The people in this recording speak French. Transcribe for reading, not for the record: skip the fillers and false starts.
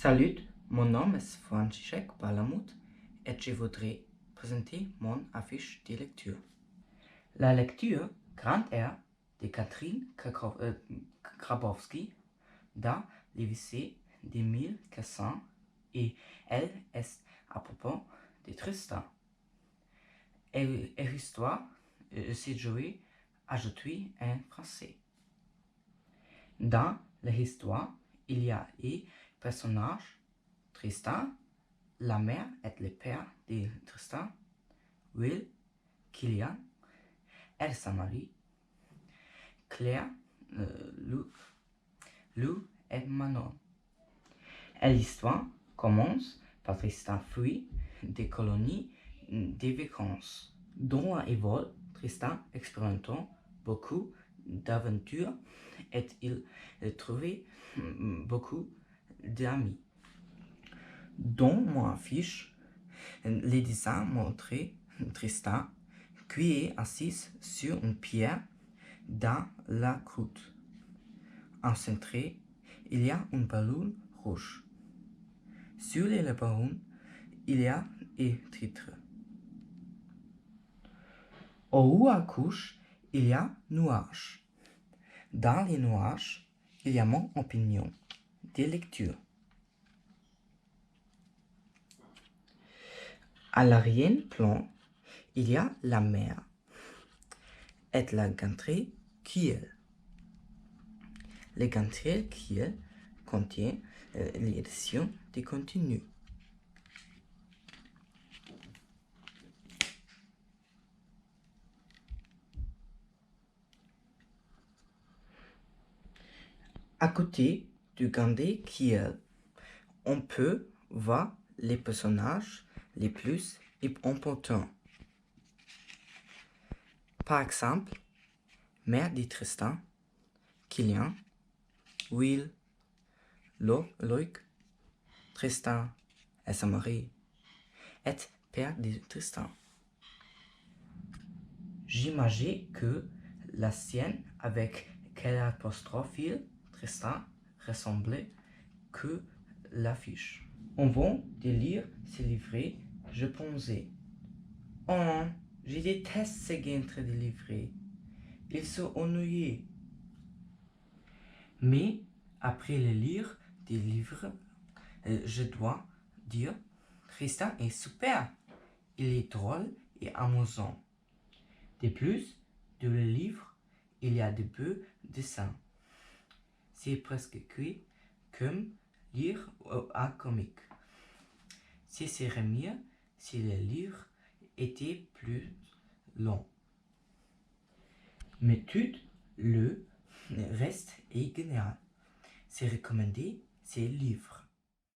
Salut, mon nom est František Balamout et je voudrais présenter mon affiche de lecture. La lecture Grand Air de Catherine Grabowski dans le lycée de 1400 et elle est à propos de Tristan. Et l'histoire s'est jouée aujourd'hui en français. Dans l'histoire, il y a un personnage, Tristan, la mère et le père de Tristan, Will, Killian, Elsa Marie, Claire, Lou et Manon. Et l'histoire commence par Tristan fuit des colonies de vacances. Dans un vol, Tristan expérimentant beaucoup d'aventures et il trouvait beaucoup d'amis. Dans mon affiche, les dessins montraient Tristan qui est assis sur une pierre dans la croûte. En centre, il y a un ballon rouge. Sur le ballon, il y a un titre. Au haut à gauche, il y a nuages. Dans les nuages, il y a mon opinion de lecture. À l'arrière-plan, il y a la mer et la gantée Kiel. Le gantée Kiel contient l'édition de contenu. À côté du gantée Kiel, on peut voir les personnages les plus importants. Par exemple, mère de Tristan, Killian, Will, Loïc, Tristan, Elsa Marie, et père de Tristan. J'imagine que la sienne avec quel apostrophe Tristan ressemblait que l'affiche. Avant de lire ce livret, je pensais, oh, je déteste ces gaintres de livrets. Ils sont ennuyés. Mais après le lire des livres, je dois dire, Tristan est super. Il est drôle et amusant. De plus, dans le livre, il y a de beaux dessins. C'est presque cuit comme lire un comique. Ce serait mieux si le livre était plus long. Mais tout le reste est génial. C'est recommandé, ces livres.